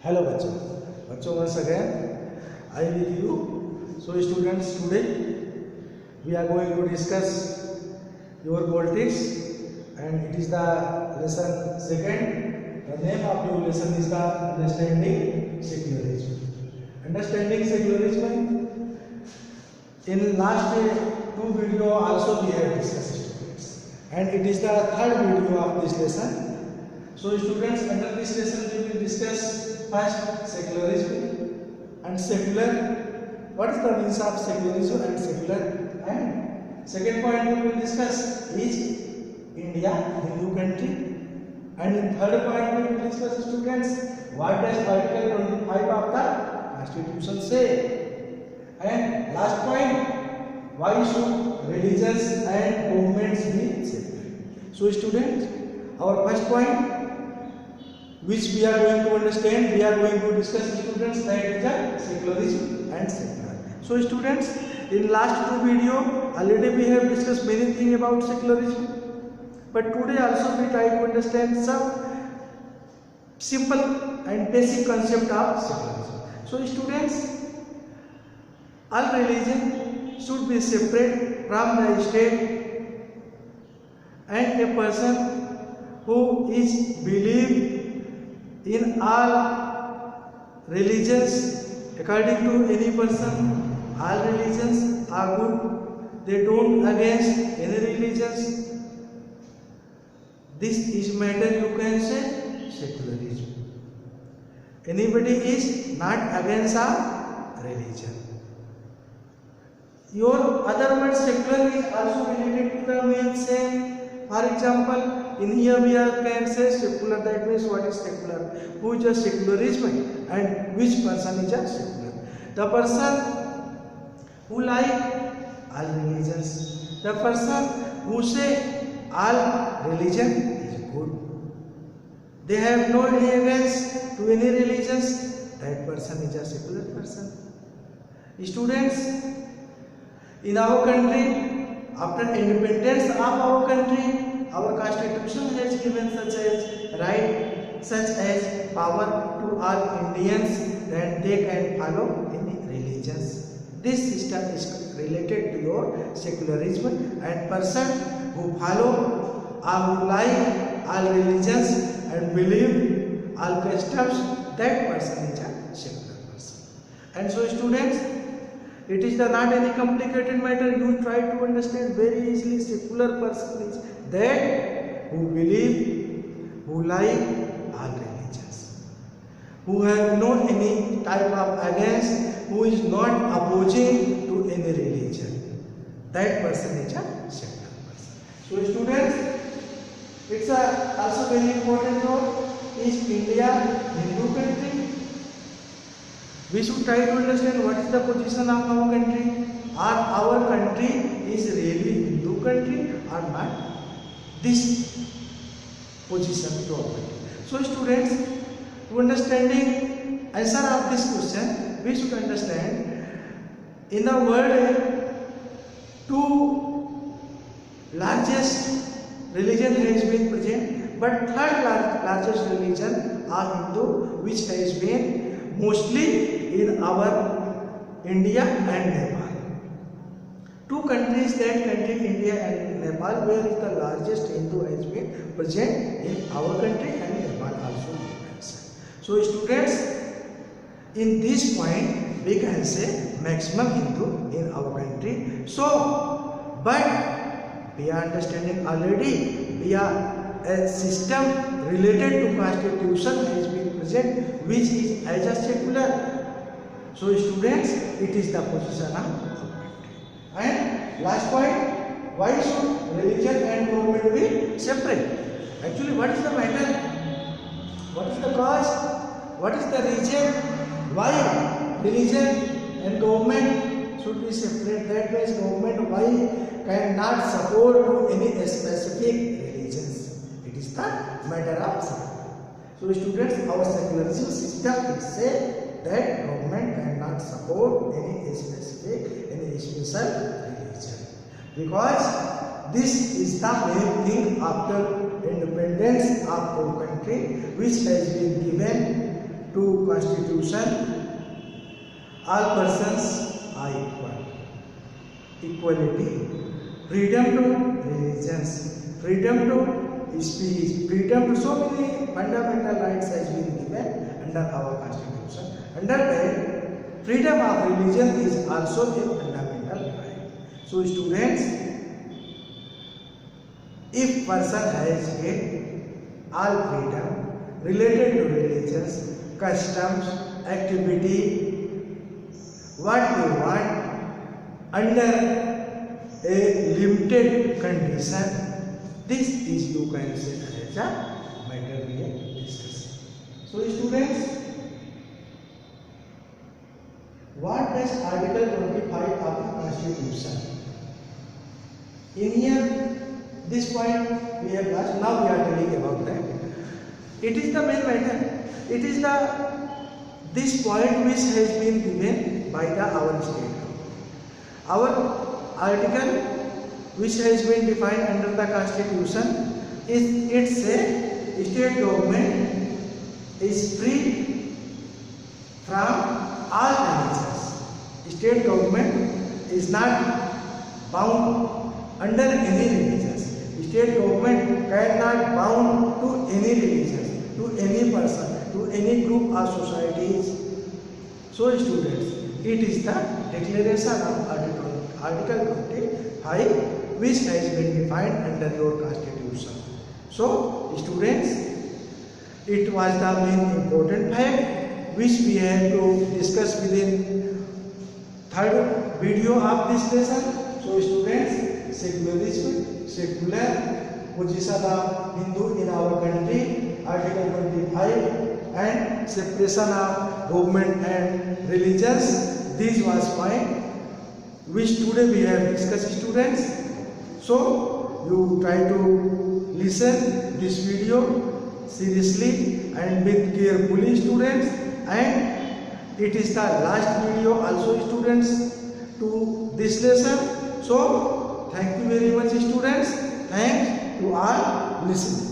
Hello बच्चों once again I with you. So students, today we are going to discuss your politics, and it is the lesson second. The name of your lesson is the understanding secularism. Understanding secularism. In last two video also we have discussed students, and it is the third video of this lesson. So students, under this lesson we will discuss first secularism and secular. What is the means of secularism and secular? And second point we will discuss is India Hindu country. And in third point we will discuss students what does Article 25 of the Constitution say. And last point, why should religions and movements be separate? So students, our first point which we are going to understand, we are going to discuss students, that is the secularism and secular. So students, in last two video already we have discussed many things about secularism, but today also we try to understand some simple and basic concept of secularism. So students, all religion should be separate from the state, and a person who is believe in all religions, according to any person, all religions are good. They don't against any religions. This is matter you can say secularism. Anybody is not against a religion. Your other word secular is also related to the main same. For example, in here we can say secular. That means what is secular? Who is a secularism and which person is a secular? The person who like all religions. The person who say all religion is good. They have no any against to any religions. That person is a secular person. Students, in our country, after independence of our country, our constitution has given such as power to all Indians that they can follow any religions. This system is related to your secularism, and person who follow or who like all religions and believe all customs, that person is a secular person. And so students, it is not any complicated matter. You try to understand very easily. Secular person is that who believe, who like all religions, who have no any type of against, who is not opposing to any religion. That person is a secular person. So students, it's also very important note is India Hindu country. We should try to understand what is the position of our country. Our country is really Hindu country or not? This position to our country. So students, to understanding answer of this question, we should understand in the world two largest religion has been present, but third largest religion are Hindu, which has been mostly in our India and Nepal. Two countries, that country India and Nepal, where is the largest Hindu has been present in our country and Nepal also. So students, in this point we can say maximum Hindu in our country. So, but we are understanding already, we are a system related to constitution has been present, which is as a secular. So students, it is the position of our country. And last point, why should religion and government be separate? Actually, what is the matter? What is the cause? What is the reason why religion and government should be separate? That means government why cannot support to any specific religions. It is the matter of secular. So students, our secularism system is say that government cannot support any specific, any special religion, because this is the main thing after independence of our country, which has been given to to Constitution, all persons are equal. Equality, freedom to religions, freedom to speech, freedom to so many fundamental rights has been given under our Constitution. Under that, freedom of religion is also a fundamental right. So students, if person has get all freedom related to religions, customs, activity, what they want under a limited condition, this is you can say as a matter we are discussing. So students, what does Article 25 of the Constitution? In here, this point we have lost. Now we are telling about that. It is the main matter. It is this point which has been given by our state. Our article which has been defined under the Constitution is, it says state government is free from all religions. State government is not bound under any religions. State government cannot bound to any religions, to any person, to any group or societies. So students, it is the declaration of Article 25 which has been defined under your Constitution. So students, it was the main important fact which we have to discuss within third video of this lesson. So students, secularism, secular position of Hindu in our country, Article 25, and separation of government and religions. This was point which today we have discussed, students. So you try to listen this video seriously and with carefully, students, and it is the last video also, students, to this lesson. So thank you very much, students. Thanks to all listening.